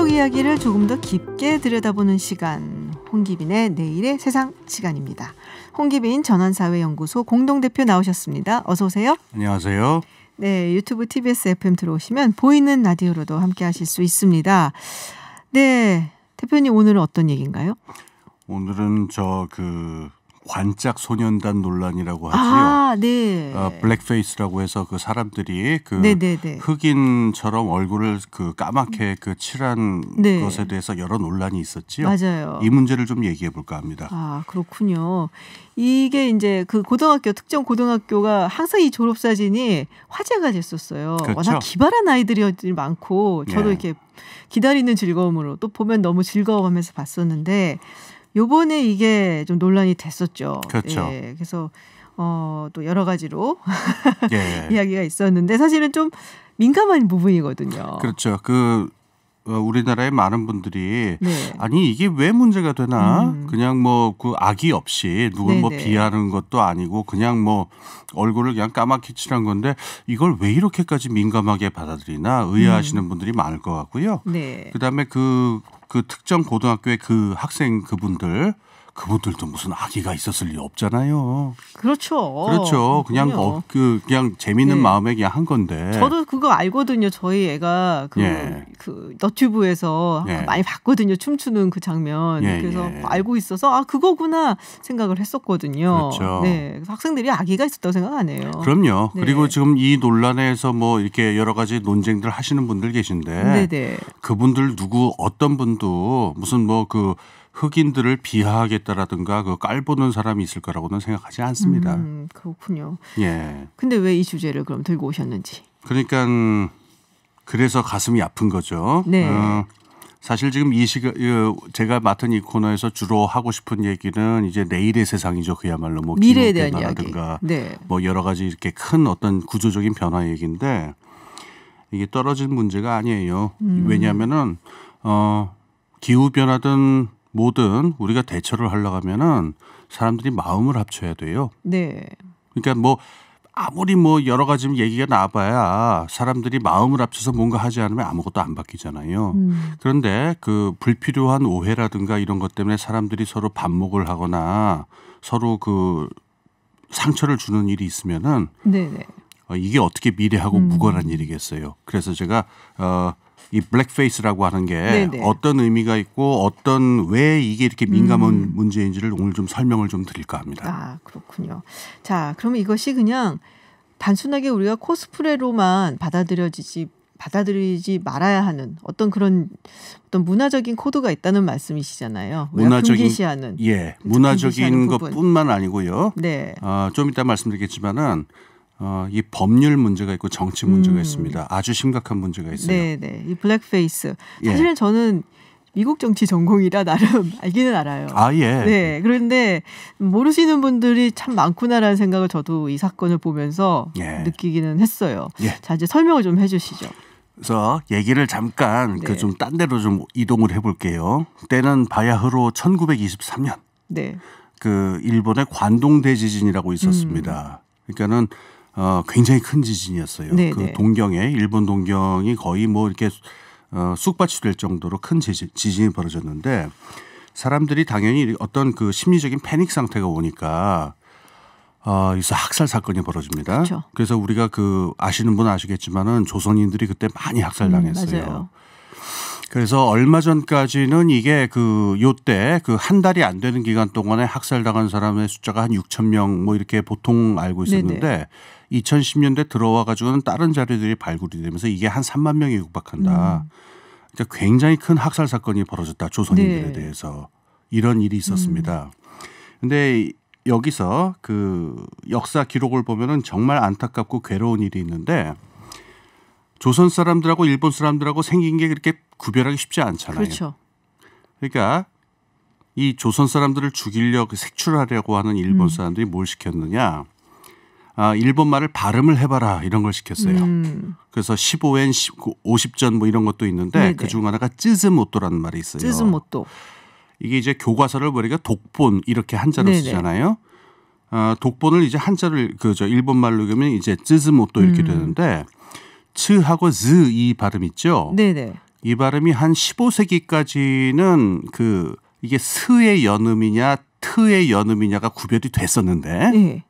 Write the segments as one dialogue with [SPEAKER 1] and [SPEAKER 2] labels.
[SPEAKER 1] 속 이야기를 조금 더 깊게 들여다보는 시간, 홍기빈의 내일의 세상 시간입니다. 홍기빈 전환사회연구소 공동대표 나오셨습니다. 어서 오세요.
[SPEAKER 2] 안녕하세요.
[SPEAKER 1] 네, 유튜브 TBS FM 들어오시면 보이는 라디오로도 함께 하실 수 있습니다. 네, 대표님 오늘은 어떤 얘기인가요? 오늘은
[SPEAKER 2] 관짝 소년단 논란이라고 하지요.
[SPEAKER 1] 아, 네.
[SPEAKER 2] 블랙페이스라고 해서 그 사람들이
[SPEAKER 1] 네네네.
[SPEAKER 2] 흑인처럼 얼굴을 까맣게 칠한
[SPEAKER 1] 네.
[SPEAKER 2] 것에 대해서 여러 논란이 있었지요.
[SPEAKER 1] 맞아요.
[SPEAKER 2] 이 문제를 좀 얘기해 볼까 합니다.
[SPEAKER 1] 아, 그렇군요. 이게 이제 그 특정 고등학교가 항상 이 졸업 사진이 화제가 됐었어요.
[SPEAKER 2] 그렇죠.
[SPEAKER 1] 워낙 기발한 아이들이 많고 저도
[SPEAKER 2] 네.
[SPEAKER 1] 이렇게 기다리는 즐거움으로 또 보면 너무 즐거워하면서 봤었는데 요번에 이게 좀 논란이 됐었죠.
[SPEAKER 2] 그렇죠.
[SPEAKER 1] 예, 그래서 또 여러 가지로
[SPEAKER 2] 예.
[SPEAKER 1] 이야기가 있었는데 사실은 좀 민감한 부분이거든요.
[SPEAKER 2] 그렇죠. 우리나라의 많은 분들이
[SPEAKER 1] 네.
[SPEAKER 2] 아니 이게 왜 문제가 되나? 그냥 악의 없이 누굴
[SPEAKER 1] 네네.
[SPEAKER 2] 비하하는 것도 아니고 그냥 얼굴을 그냥 까맣게 칠한 건데 이걸 왜 이렇게까지 민감하게 받아들이나 의아하시는 분들이 많을 것 같고요.
[SPEAKER 1] 네.
[SPEAKER 2] 그다음에 그 특정 고등학교의 그 학생 그분들도 무슨 악의가 있었을 리 없잖아요.
[SPEAKER 1] 그렇죠.
[SPEAKER 2] 그렇죠. 그냥 그냥 재밌는
[SPEAKER 1] 네.
[SPEAKER 2] 마음에 그냥 한 건데.
[SPEAKER 1] 저도 그거 알거든요. 저희 애가 너튜브에서
[SPEAKER 2] 예.
[SPEAKER 1] 많이 봤거든요. 춤추는 그 장면.
[SPEAKER 2] 예,
[SPEAKER 1] 그래서
[SPEAKER 2] 예.
[SPEAKER 1] 알고 있어서 그거구나 생각을 했었거든요.
[SPEAKER 2] 그렇죠.
[SPEAKER 1] 네. 그래서 학생들이 악의가 있었다고 생각 안 해요.
[SPEAKER 2] 그럼요.
[SPEAKER 1] 네.
[SPEAKER 2] 그리고 지금 이 논란에서 이렇게 여러 가지 논쟁들 하시는 분들 계신데
[SPEAKER 1] 네네.
[SPEAKER 2] 그분들 어떤 분도 무슨 흑인들을 비하하겠다라든가 깔보는 사람이 있을 거라고는 생각하지 않습니다.
[SPEAKER 1] 그렇군요.
[SPEAKER 2] 예.
[SPEAKER 1] 근데 왜 이 주제를 그럼 들고 오셨는지.
[SPEAKER 2] 그러니까 그래서 가슴이 아픈 거죠.
[SPEAKER 1] 네.
[SPEAKER 2] 사실 지금 제가 맡은 이 코너에서 주로 하고 싶은 얘기는 이제 내일의 세상이죠. 그야말로
[SPEAKER 1] 미래에 대한 이야기.
[SPEAKER 2] 네. 여러 가지 이렇게 큰 어떤 구조적인 변화 얘기인데 이게 떨어진 문제가 아니에요. 왜냐하면은 기후 변화든 뭐든 우리가 대처를 하려고 하면은 사람들이 마음을 합쳐야 돼요.
[SPEAKER 1] 네.
[SPEAKER 2] 그러니까 아무리 여러 가지 얘기가 나와봐야 사람들이 마음을 합쳐서 뭔가 하지 않으면 아무것도 안 바뀌잖아요. 그런데 불필요한 오해라든가 이런 것 때문에 사람들이 서로 반목을 하거나 서로 상처를 주는 일이 있으면은
[SPEAKER 1] 네네.
[SPEAKER 2] 이게 어떻게 미래하고 무관한 일이겠어요. 그래서 제가 이 블랙페이스라고 하는 게
[SPEAKER 1] 네네.
[SPEAKER 2] 어떤 의미가 있고 왜 이게 이렇게 민감한 문제인지를 오늘 좀 설명을 좀 드릴까 합니다.
[SPEAKER 1] 아, 그렇군요. 자, 그러면 이것이 그냥 단순하게 우리가 코스프레로만 받아들이지 말아야 하는 어떤 문화적인 코드가 있다는 말씀이시잖아요. 금기시하는.
[SPEAKER 2] 예, 문화적인 것뿐만 아니고요.
[SPEAKER 1] 네.
[SPEAKER 2] 좀 이따 말씀드리겠지만은 이 법률 문제가 있고 정치 문제가 있습니다. 아주 심각한 문제가 있어요.
[SPEAKER 1] 네. 이 블랙페이스.
[SPEAKER 2] 예.
[SPEAKER 1] 사실은 저는 미국 정치 전공이라 나름 알기는 알아요.
[SPEAKER 2] 아, 예.
[SPEAKER 1] 네. 그런데 모르시는 분들이 참 많구나라는 생각을 저도 이 사건을 보면서
[SPEAKER 2] 예.
[SPEAKER 1] 느끼기는 했어요.
[SPEAKER 2] 예.
[SPEAKER 1] 자, 이제 설명을 좀 해 주시죠.
[SPEAKER 2] 그래서 얘기를 잠깐
[SPEAKER 1] 네.
[SPEAKER 2] 좀 딴 데로 좀 이동을 해볼게요. 때는 바야흐로 1923년.
[SPEAKER 1] 네.
[SPEAKER 2] 일본의 관동 대지진이라고 있었습니다. 그러니까는 굉장히 큰 지진이었어요.
[SPEAKER 1] 네네.
[SPEAKER 2] 일본 동경이 거의 이렇게 쑥밭이 될 정도로 큰 지진이 벌어졌는데 사람들이 당연히 어떤 심리적인 패닉 상태가 오니까 여기서 학살 사건이 벌어집니다.
[SPEAKER 1] 그렇죠.
[SPEAKER 2] 그래서 우리가 아시는 분은 아시겠지만은 조선인들이 그때 많이 학살당했어요.
[SPEAKER 1] 맞아요.
[SPEAKER 2] 그래서 얼마 전까지는 이게 요때 한 달이 안 되는 기간 동안에 학살당한 사람의 숫자가 한 6천 명 이렇게 보통 알고 있었는데
[SPEAKER 1] 네네.
[SPEAKER 2] 2010년대 들어와 가지고는 다른 자료들이 발굴이 되면서 이게 한 3만 명에 육박한다. 그러니까 굉장히 큰 학살 사건이 벌어졌다. 조선인들에
[SPEAKER 1] 네.
[SPEAKER 2] 대해서 이런 일이 있었습니다. 그런데 여기서 역사 기록을 보면은 정말 안타깝고 괴로운 일이 있는데 조선 사람들하고 일본 사람들하고 생긴 게 그렇게 구별하기 쉽지 않잖아요.
[SPEAKER 1] 그렇죠.
[SPEAKER 2] 그러니까 이 조선 사람들을 죽이려고 색출하려고 하는 일본 사람들이 뭘 시켰느냐. 일본 말을 발음을 해봐라 이런 걸 시켰어요. 그래서 15엔 50전 이런 것도 있는데
[SPEAKER 1] 네네.
[SPEAKER 2] 그중 하나가 쯔즈모토라는 말이 있어요.
[SPEAKER 1] 쯔즈모토.
[SPEAKER 2] 이게 이제 교과서를 우리가 독본 이렇게 한자로
[SPEAKER 1] 네네.
[SPEAKER 2] 쓰잖아요. 독본을 이제 한자를 일본 말로 그러면 이제 쯔즈모토 이렇게 되는데 츠하고 즈 이 발음 있죠.
[SPEAKER 1] 네네.
[SPEAKER 2] 이 발음이 한 15세기까지는 그 이게 스의 연음이냐 트의 연음이냐가 구별이 됐었는데
[SPEAKER 1] 네.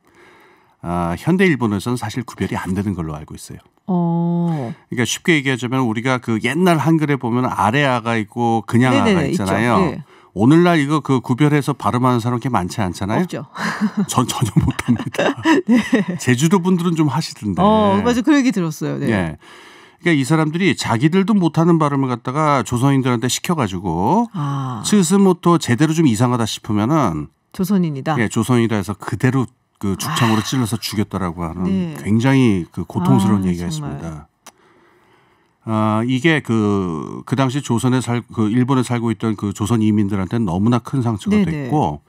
[SPEAKER 2] 현대 일본에서는 사실 구별이 안 되는 걸로 알고 있어요. 그러니까 쉽게 얘기하자면 우리가 그 옛날 한글에 보면 아래아가 있고 그냥 아가 있잖아요. 네. 오늘날 이거 그 구별해서 발음하는 사람 그렇게 많지 않잖아요.
[SPEAKER 1] 없죠.
[SPEAKER 2] 전 전혀 못합니다. 네. 제주도 분들은 좀 하시던데.
[SPEAKER 1] 맞아, 그 얘기 들었어요. 네.
[SPEAKER 2] 네. 그러니까 이 사람들이 자기들도 못하는 발음을 갖다가 조선인들한테 시켜가지고 스스모토 제대로 좀 이상하다 싶으면은
[SPEAKER 1] 조선인이다.
[SPEAKER 2] 예, 조선인이라 해서 그대로 그 죽창으로 찔러서 죽였다라고 하는 굉장히 그 고통스러운 얘기가 정말. 있습니다. 이게 그 당시 조선에 그 일본에 살고 있던 그 조선 이민들한테는 너무나 큰 상처가 됐고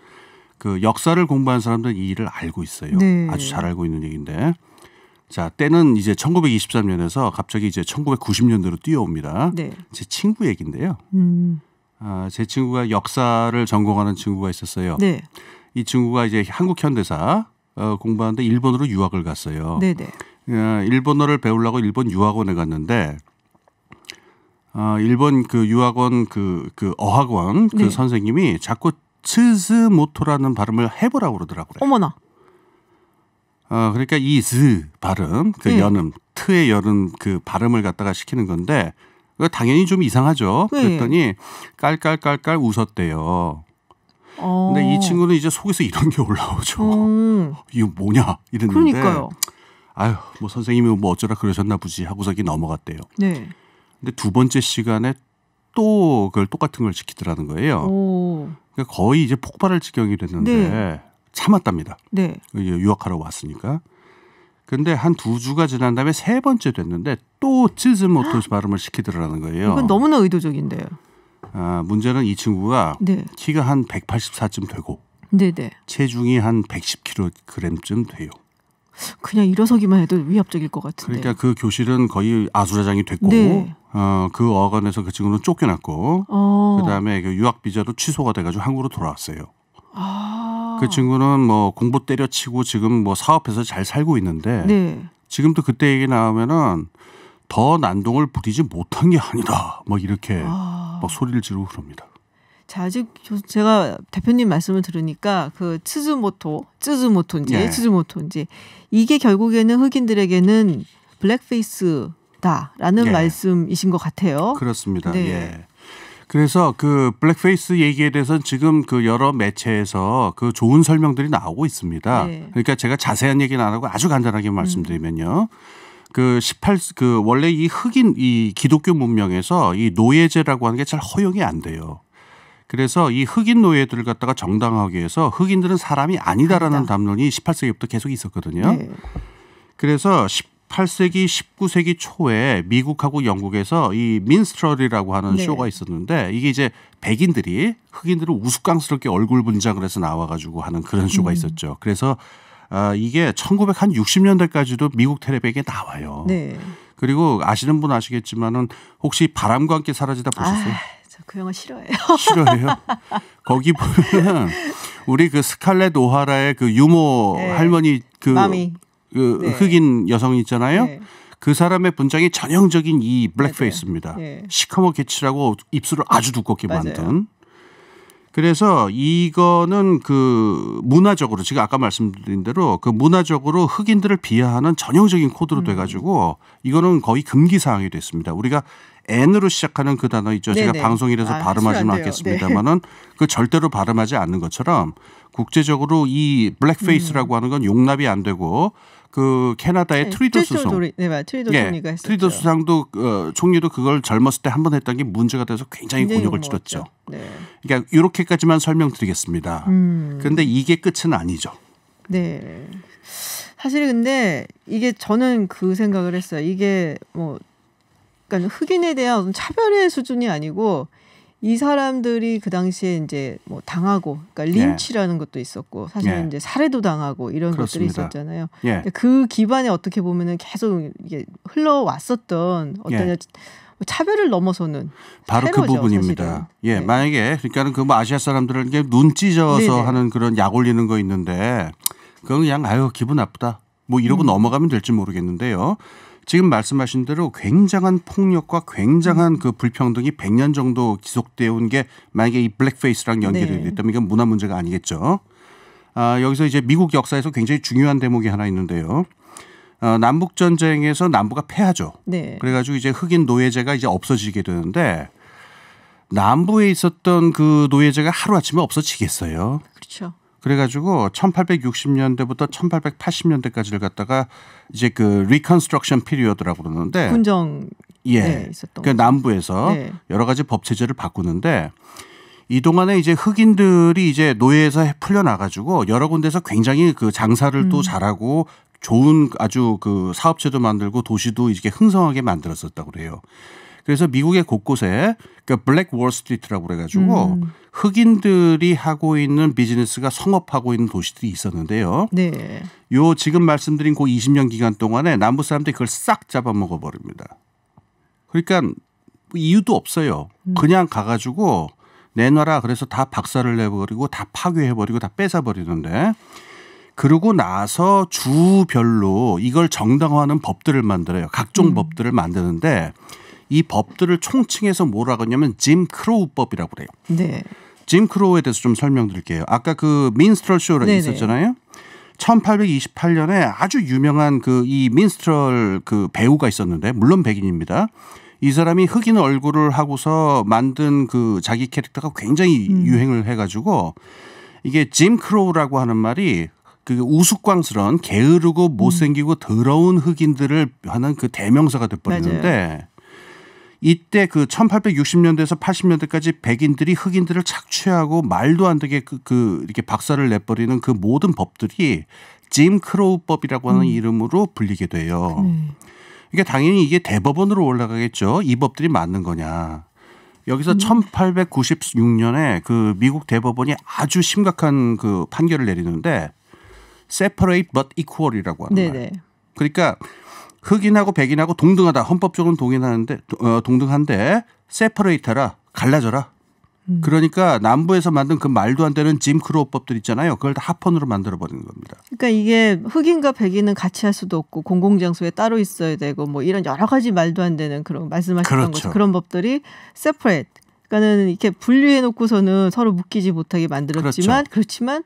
[SPEAKER 2] 그 역사를 공부한 사람들은 이 일을 알고 있어요. 네. 아주 잘 알고 있는 얘기인데. 자, 때는 이제 1923년에서 갑자기 이제 1990년대로 뛰어옵니다. 네. 제 친구 얘기인데요. 제 친구가 역사를 전공하는 친구가 있었어요. 네. 이 친구가 이제 한국 현대사 공부하는데 일본으로 유학을 갔어요. 네네. 일본어를 배우려고 일본 유학원에 갔는데 일본 그 유학원 그 어학원 그 선생님이 자꾸 스스모토라는 발음을 해보라고 그러더라고요.
[SPEAKER 1] 어머나.
[SPEAKER 2] 그러니까 이 즈 발음, 그 연음, 트의 연음 그 발음을 갖다가 시키는 건데 당연히 좀 이상하죠. 그랬더니 깔깔깔깔 웃었대요. 근데 이 친구는 이제 속에서 이런 게 올라오죠. 이거 뭐냐 이랬는데. 그러니까요. 아유, 뭐 선생님이 뭐 어쩌라 그러셨나 보지 하고서 넘어갔대요. 네. 근데 두 번째 시간에 또 그걸 똑같은 걸 시키더라는 거예요. 그러니까 거의 이제 폭발할 지경이 됐는데 참았답니다. 네. 유학하러 왔으니까. 근데 한 2주가 지난 다음에 세 번째 됐는데 또 스스모토 발음을 시키더라는 거예요.
[SPEAKER 1] 이건 너무나 의도적인데요.
[SPEAKER 2] 문제는 이 친구가 키가 한 184쯤 되고 체중이 한 110kg쯤 돼요. 그냥
[SPEAKER 1] 일어서기만 해도 위협적일 것 같은데.
[SPEAKER 2] 그러니까 그 교실은 거의 아수라장이 됐고 그 어간에서 그 친구는 쫓겨났고 그다음에 그 유학 비자도 취소가 돼가지고 한국으로 돌아왔어요. 그 친구는 뭐 공부 때려치고 지금 뭐 사업해서 잘 살고 있는데 지금도 그때 얘기 나오면은 더 난동을 부리지 못한 게 아니다. 막 이렇게 막 소리를 지르고 그럽니다.
[SPEAKER 1] 자, 아직 제가 대표님 말씀을 들으니까 그 츠즈모토인지 이게 결국에는 흑인들에게는 블랙페이스다라는 말씀이신 것 같아요.
[SPEAKER 2] 그렇습니다. 네. 예. 그래서 그 블랙페이스 얘기에 대해서는 지금 그 여러 매체에서 그 좋은 설명들이 나오고 있습니다. 그러니까 제가 자세한 얘기는 안 하고 아주 간단하게 말씀드리면요. 그 원래 이 흑인 이 기독교 문명에서 이 노예제라고 하는 게 잘 허용이 안 돼요. 그래서 이 흑인 노예들을 갖다가 정당화하기 위해서 흑인들은 사람이 아니다라는 담론이 18세기부터 계속 있었거든요. 그래서 18세기, 19세기 초에 미국하고 영국에서 이 민스트럴이라고 하는 쇼가 있었는데 이게 이제 백인들이 흑인들을 우스꽝스럽게 얼굴 분장을 해서 나와가지고 하는 그런 쇼가 있었죠. 그래서 이게 1960년대까지도 미국 텔레비전에 나와요. 그리고 아시는 분 아시겠지만은 혹시 바람과 함께 사라지다 보셨어요?
[SPEAKER 1] 저 그 영화 싫어해요.
[SPEAKER 2] 싫어해요? 거기 보면 우리 그 스칼렛 오하라의 그 유모 할머니 그 흑인 여성 있잖아요. 그 사람의 분장이 전형적인 이 블랙페이스입니다. 시커멓게 칠하고 입술을 아주 두껍게 만든. 그래서 이거는 그 문화적으로 지금 아까 말씀드린 대로 그 문화적으로 흑인들을 비하하는 전형적인 코드로 돼가지고 이거는 거의 금기 사항이 됐습니다. 우리가 N으로 시작하는 그 단어 있죠. 제가 방송이라서 발음하지는 않겠습니다만은 그 절대로 발음하지 않는 것처럼 국제적으로 이 블랙페이스라고 하는 건 용납이 안 되고 그 캐나다의 트리도 수상, 트리도 수상도 총리도 그걸 젊었을 때 한 번 했던 게 문제가 돼서 굉장히 곤욕을 치렀죠. 그러니까 이렇게까지만 설명드리겠습니다. 그런데 이게 끝은 아니죠.
[SPEAKER 1] 네. 사실 근데 이게 저는 그 생각을 했어요. 이게 뭐 그러니까 흑인에 대한 차별의 수준이 아니고 이 사람들이 그 당시에 이제 뭐 당하고, 그러니까 린치라는 것도 있었고, 사실은 이제 살해도 당하고 이런 것들이 있었잖아요. 그 기반에 어떻게 보면은 계속 이게 흘러왔었던 어떤 차별을 넘어서는
[SPEAKER 2] 바로
[SPEAKER 1] 테러죠,
[SPEAKER 2] 그 부분입니다. 사실은. 만약에 그러니까는 그 뭐 아시아 사람들은 눈 찢어서 하는 그런 약 올리는 거 있는데 그건 그냥 아유 기분 나쁘다 뭐 이러고 넘어가면 될지 모르겠는데요. 지금 말씀하신 대로 굉장한 폭력과 굉장한 그 불평등이 100년 정도 지속되어 온 게 만약에 이 블랙페이스랑 연결이
[SPEAKER 1] 네.
[SPEAKER 2] 됐다면 이건 문화 문제가 아니겠죠. 여기서 이제 미국 역사에서 굉장히 중요한 대목이 하나 있는데요. 남북 전쟁에서 남부가 패하죠.
[SPEAKER 1] 네.
[SPEAKER 2] 그래가지고 이제 흑인 노예제가 이제 없어지게 되는데 남부에 있었던 그 노예제가 하루아침에 없어지겠어요.
[SPEAKER 1] 그렇죠.
[SPEAKER 2] 그래가지고 1860년대부터 1880년대까지를 갖다가 이제 그 리컨스트럭션 피리어드라고 그러는데
[SPEAKER 1] 군정
[SPEAKER 2] 예,
[SPEAKER 1] 있었던
[SPEAKER 2] 그 남부에서
[SPEAKER 1] 네.
[SPEAKER 2] 여러 가지 법 체제를 바꾸는데 이 동안에 이제 흑인들이 이제 노예에서 풀려 나가지고 여러 군데서 굉장히 그 장사를 또 잘하고 좋은 아주 그 사업체도 만들고 도시도 이렇게 흥성하게 만들었었다고 그래요. 그래서 미국의 곳곳에 그 블랙 월스트리트라고 그래가지고 흑인들이 하고 있는 비즈니스가 성업하고 있는 도시들이 있었는데요.
[SPEAKER 1] 네.
[SPEAKER 2] 요 지금 말씀드린 그 20년 기간 동안에 남부 사람들이 그걸 싹 잡아먹어 버립니다. 그러니까 이유도 없어요. 그냥 가가지고 내놔라 그래서 다 박살을 내버리고 다 파괴해버리고 다 뺏어버리는데 그러고 나서 주별로 이걸 정당화하는 법들을 만들어요. 각종 법들을 만드는데 이 법들을 총칭해서 뭐라고 하냐면 짐 크로우법이라고 그래요.
[SPEAKER 1] 네.
[SPEAKER 2] 짐 크로우에 대해서 좀 설명드릴게요. 아까 그 민스트럴 쇼가
[SPEAKER 1] 네네.
[SPEAKER 2] 있었잖아요. 1828년에 아주 유명한 그 이 민스트럴 그 배우가 있었는데 물론 백인입니다. 이 사람이 흑인 얼굴을 하고서 만든 그 자기 캐릭터가 굉장히 유행을 해가지고 이게 짐 크로우라고 하는 말이 그 우스꽝스러운 게으르고 못생기고 더러운 흑인들을 하는 그 대명사가 돼버리는데 이때 그 1860년대에서 80년대까지 백인들이 흑인들을 착취하고 말도 안 되게 그 이렇게 박살을 내버리는 그 모든 법들이 짐 크로우법이라고 하는 이름으로 불리게 돼요. 그러니까 당연히 이게 대법원으로 올라가겠죠. 이 법들이 맞는 거냐. 여기서 1896년에 그 미국 대법원이 아주 심각한 그 판결을 내리는데 separate but equal이라고 하는 말. 그러니까 흑인하고 백인하고 동등하다. 헌법적으로는 동등한데 separate하라. 갈라져라. 그러니까 남부에서 만든 그 말도 안 되는 짐 크로우법들 있잖아요. 그걸 다 합헌으로 만들어버리는 겁니다.
[SPEAKER 1] 그러니까 이게 흑인과 백인은 같이 할 수도 없고 공공장소에 따로 있어야 되고 뭐 이런 여러 가지 말도 안 되는 그런 말씀하셨던
[SPEAKER 2] 그렇죠.
[SPEAKER 1] 것처럼 그런 법들이 separate. 그러니까는 이렇게 분리해 놓고서는 서로 묶이지 못하게 만들었지만 그렇지만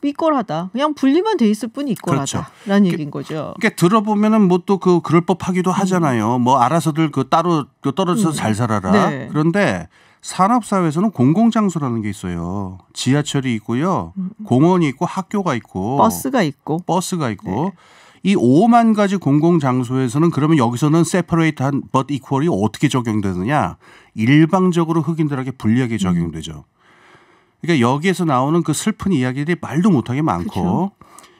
[SPEAKER 1] 이꼴하다. 그냥 분리만 돼 있을 뿐이 이꼴하다라는 얘기인 거죠.
[SPEAKER 2] 그러니까 들어보면은 뭐 또 그 그럴 법하기도 하잖아요. 뭐 알아서들 그 따로 떨어져서 잘 살아라.
[SPEAKER 1] 네.
[SPEAKER 2] 그런데 산업사회에서는 공공장소라는 게 있어요. 지하철이 있고요. 공원이 있고 학교가 있고
[SPEAKER 1] 버스가 있고.
[SPEAKER 2] 네. 이 5만 가지 공공장소에서는 그러면 여기서는 separate but equal이 어떻게 적용되느냐. 일방적으로 흑인들에게 불리하게 적용되죠. 그러니까 여기에서 나오는 그 슬픈 이야기들이 말도 못하게 많고
[SPEAKER 1] 그쵸.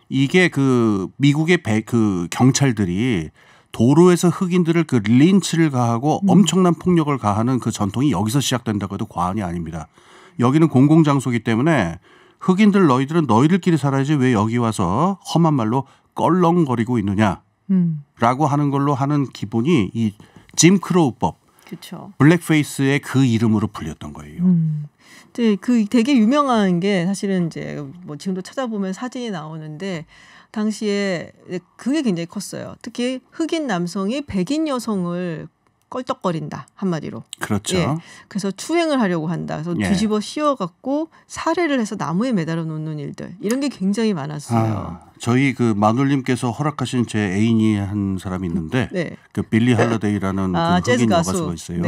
[SPEAKER 2] 이게 그 미국의 그 경찰들이 도로에서 흑인들을 그 린치를 가하고 엄청난 폭력을 가하는 그 전통이 여기서 시작된다고 해도 과언이 아닙니다. 여기는 공공장소이기 때문에 흑인들 너희들은 너희들끼리 살아야지 왜 여기 와서 험한 말로 껄렁거리고 있느냐라고 하는 걸로 하는 기본이 이 짐 크로우법,
[SPEAKER 1] 그렇죠.
[SPEAKER 2] 블랙페이스의 그 이름으로 불렸던 거예요.
[SPEAKER 1] 네, 그 되게 유명한 게 사실은 이제 뭐 지금도 찾아보면 사진이 나오는데 당시에 그게 굉장히 컸어요. 특히 흑인 남성이 백인 여성을 껄떡거린다 한마디로.
[SPEAKER 2] 그렇죠.
[SPEAKER 1] 예, 그래서 추행을 하려고 한다. 그래서 뒤집어 씌워갖고 살해를 해서 나무에 매달아 놓는 일들 이런 게 굉장히 많았어요.
[SPEAKER 2] 저희 그 마눌님께서 허락하신 제 애인이 한 사람이 있는데 그 빌리 할러데이라는 그 흑인 여가수가 있어요.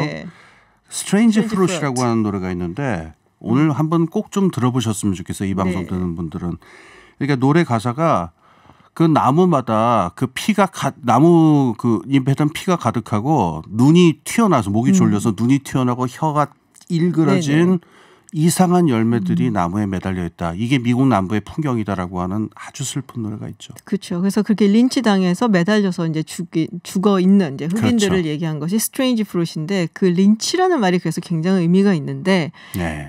[SPEAKER 2] 스트레인지 프루시라고 하는 노래가 있는데 오늘 한번 꼭 좀 들어보셨으면 좋겠어요. 이 방송 듣는 분들은. 그러니까 노래 가사가 그 나무마다 그 피가 나무 그 잎에던 피가 가득하고 눈이 튀어나와서 목이 졸려서 눈이 튀어나오고 혀가 일그러진 이상한 열매들이 나무에 매달려 있다. 이게 미국 남부의 풍경이다라고 하는 아주 슬픈 노래가 있죠.
[SPEAKER 1] 그렇죠. 그래서 그렇게 린치당해서 매달려서 이제 죽어 있는 이제 흑인들을 그렇죠. 얘기한 것이 스트레인지 프루시인데 그 린치라는 말이 그래서 굉장히 의미가 있는데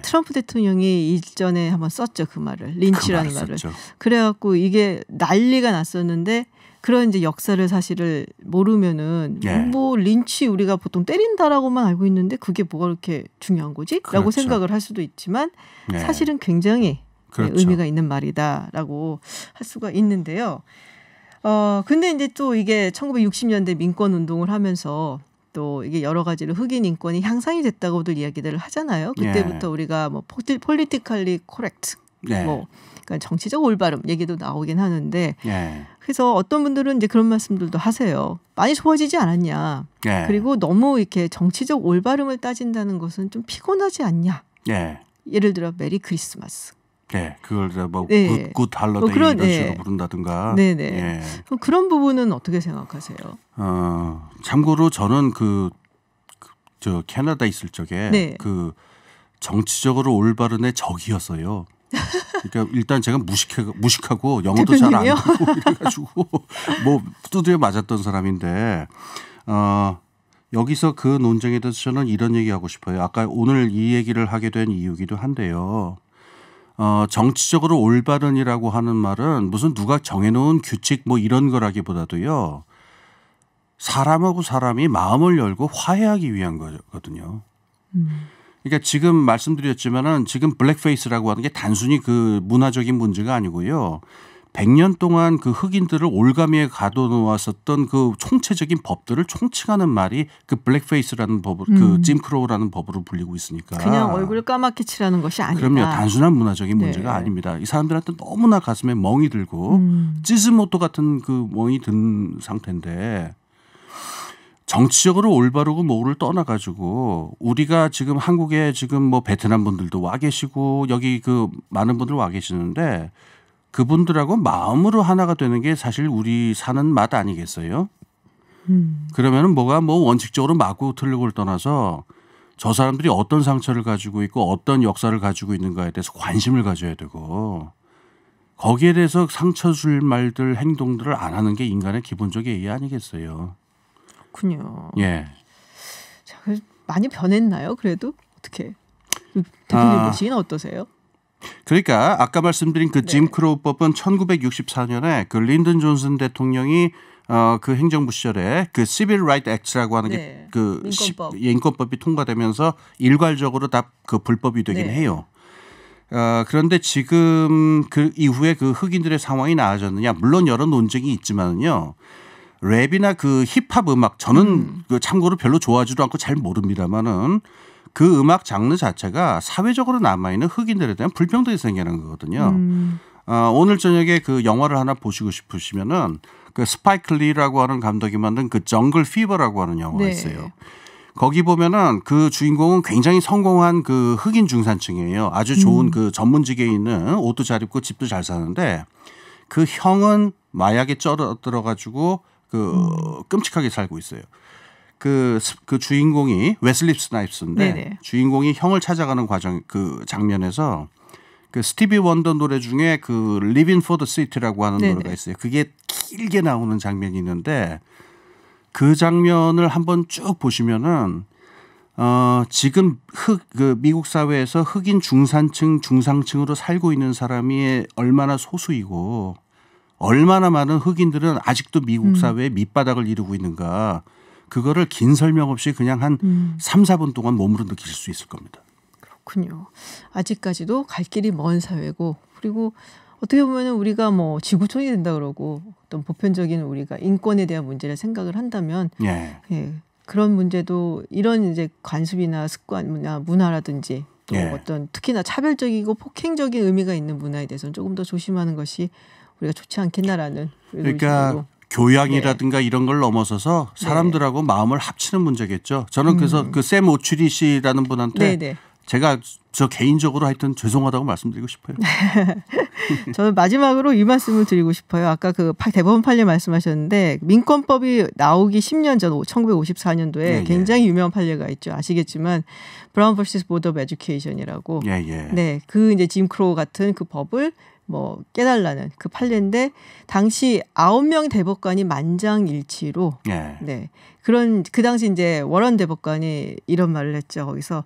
[SPEAKER 1] 트럼프 대통령이 이전에 한번 썼죠. 그 말을. 린치라는 말을. 그래갖고 이게 난리가 났었는데 그런 이제 역사를 사실을 모르면은 뭐 린치 우리가 보통 때린다라고만 알고 있는데 그게 뭐가 그렇게 중요한 거지? 라고 생각을 할 수도 있지만 사실은 굉장히 의미가 있는 말이다라고 할 수가 있는데요. 근데 이제 또 이게 1960년대 민권 운동을 하면서 또 이게 여러 가지로 흑인 인권이 향상이 됐다고들 이야기들을 하잖아요. 그때부터 우리가 뭐 politically correct, 뭐 그러니까 정치적 올바름 얘기도 나오긴 하는데, 그래서 어떤 분들은 이제 그런 말씀들도 하세요. 많이 좋아지지 않았냐. 그리고 너무 이렇게 정치적 올바름을 따진다는 것은 좀 피곤하지 않냐. 예를 들어 메리 크리스마스.
[SPEAKER 2] 네, 그걸 뭐 굿 할러데이 이런 식으로 부른다든가.
[SPEAKER 1] 네네. 그런 부분은 어떻게 생각하세요?
[SPEAKER 2] 참고로 저는 저 캐나다 있을 적에 그 정치적으로 올바른의 적이었어요. 그러니까 일단 제가 무식하고 영어도 잘 안 듣고 이래가지고 뭐 두드려 맞았던 사람인데 여기서 그 논쟁에 대해서 저는 이런 얘기하고 싶어요. 아까 오늘 이 얘기를 하게 된 이유기도 한데요. 정치적으로 올바른이라고 하는 말은 무슨 누가 정해놓은 규칙 뭐 이런 거라기보다도요. 사람하고 사람이 마음을 열고 화해하기 위한 거거든요. 그러니까 지금 말씀드렸지만은 지금 블랙페이스라고 하는 게 단순히 그 문화적인 문제가 아니고요. 100년 동안 그 흑인들을 올가미에 가둬놓았었던 그 총체적인 법들을 총칭하는 말이 그 블랙페이스라는 법을 그 짐크로우라는 법으로 불리고 있으니까.
[SPEAKER 1] 그냥 얼굴을 까맣게 칠하는 것이 아니다.
[SPEAKER 2] 그럼요. 단순한 문화적인 문제가 아닙니다. 이 사람들한테 너무나 가슴에 멍이 들고 찌즈모토 같은 그 멍이 든 상태인데 정치적으로 올바르고 뭐를 떠나가지고 우리가 지금 한국에 지금 뭐 베트남 분들도 와 계시고 여기 그 많은 분들 와 계시는데 그분들하고 마음으로 하나가 되는 게 사실 우리 사는 맛 아니겠어요? 그러면은 뭐가 뭐 원칙적으로 맞고 틀리고를 떠나서 저 사람들이 어떤 상처를 가지고 있고 어떤 역사를 가지고 있는가에 대해서 관심을 가져야 되고 거기에 대해서 상처 줄 말들 행동들을 안 하는 게 인간의 기본적 예의 아니겠어요?
[SPEAKER 1] 그렇군요.
[SPEAKER 2] 자,
[SPEAKER 1] 많이 변했나요? 그래도 어떻게 대표님 보시기는 어떠세요?
[SPEAKER 2] 그러니까 아까 말씀드린 그 짐크로우법은 1964년에 그 린든 존슨 대통령이 그 행정부 시절에 그 시빌 라이트 액트라고 하는 게 그 인권법이 통과되면서 일괄적으로 다 그 불법이 되긴 해요. 그런데 지금 그 이후에 그 흑인들의 상황이 나아졌느냐? 물론 여러 논쟁이 있지만요. 랩이나 그 힙합 음악 저는 그 참고로 별로 좋아하지도 않고 잘 모릅니다만은 그 음악 장르 자체가 사회적으로 남아있는 흑인들에 대한 불평등이 생기는 거거든요. 오늘 저녁에 그 영화를 하나 보시고 싶으시면은 그 스파이크 리라고 하는 감독이 만든 그 정글 피버라고 하는 영화가 있어요. 거기 보면은 그 주인공은 굉장히 성공한 그 흑인 중산층이에요. 아주 좋은 그 전문직에 있는 옷도 잘 입고 집도 잘 사는데 그 형은 마약에 쩔어들어가지고 그 끔찍하게 살고 있어요. 그 주인공이 웨슬리 스나이프스인데 주인공이 형을 찾아가는 과정 그 장면에서 그 스티비 원더 노래 중에 그 Living for the City라고 하는 노래가 있어요. 그게 길게 나오는 장면이 있는데 그 장면을 한번 쭉 보시면은 지금 그 미국 사회에서 흑인 중산층 중상층으로 살고 있는 사람이 얼마나 소수이고 얼마나 많은 흑인들은 아직도 미국 사회의 밑바닥을 이루고 있는가. 그거를 긴 설명 없이 그냥 한 3, 4분 동안 몸으로 느끼실 수 있을 겁니다.
[SPEAKER 1] 그렇군요. 아직까지도 갈 길이 먼 사회고 그리고 어떻게 보면 우리가 뭐 지구촌이 된다 그러고 어떤 보편적인 우리가 인권에 대한 문제를 생각을 한다면 그런 문제도 이런 이제 관습이나 습관이나 문화라든지 또 어떤 특히나 차별적이고 폭행적인 의미가 있는 문화에 대해서는 조금 더 조심하는 것이 우리가 좋지 않겠나라는
[SPEAKER 2] 그러니까
[SPEAKER 1] 의식으로.
[SPEAKER 2] 교양이라든가 이런 걸 넘어서서 사람들하고 마음을 합치는 문제겠죠. 저는 그래서 그 샘 오추리 씨라는 분한테 제가 저 개인적으로 하여튼 죄송하다고 말씀드리고 싶어요.
[SPEAKER 1] 저는 마지막으로 이 말씀을 드리고 싶어요. 아까 그 대법원 판례 말씀하셨는데 민권법이 나오기 10년 전 1954년도에 굉장히 유명한 판례가 있죠. 아시겠지만 브라운 vs 보드 오브 에듀케이션이라고. 그 이제 짐 크로우 같은 그 법을 뭐 깨달라는 그 판례인데 당시 9명 대법관이 만장일치로 그런 그 당시 이제 워런 대법관이 이런 말을 했죠. 거기서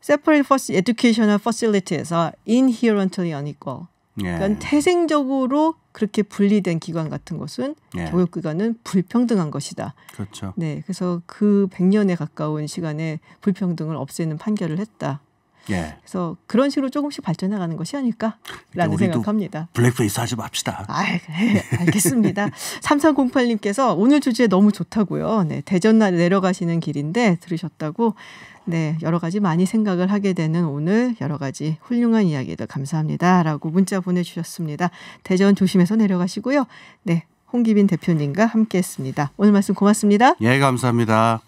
[SPEAKER 1] separate educational facilities are inherently unequal. 그러니까 태생적으로 그렇게 분리된 기관 같은 것은 교육기관은 불평등한 것이다.
[SPEAKER 2] 그렇죠.
[SPEAKER 1] 그래서 그 100년에 가까운 시간에 불평등을 없애는 판결을 했다.
[SPEAKER 2] 예.
[SPEAKER 1] 그래서 그런 식으로 조금씩 발전해 가는 것이 아닐까라는 생각합니다.
[SPEAKER 2] 블랙페이스 하지 맙시다.
[SPEAKER 1] 네, 알겠습니다. 3308님께서 오늘 주제 너무 좋다고요. 네, 대전 내려가시는 길인데 들으셨다고. 네, 여러 가지 많이 생각을 하게 되는 오늘 여러 가지 훌륭한 이야기들 감사합니다라고 문자 보내주셨습니다. 대전 조심해서 내려가시고요. 네, 홍기빈 대표님과 함께했습니다. 오늘 말씀 고맙습니다.
[SPEAKER 2] 예, 감사합니다.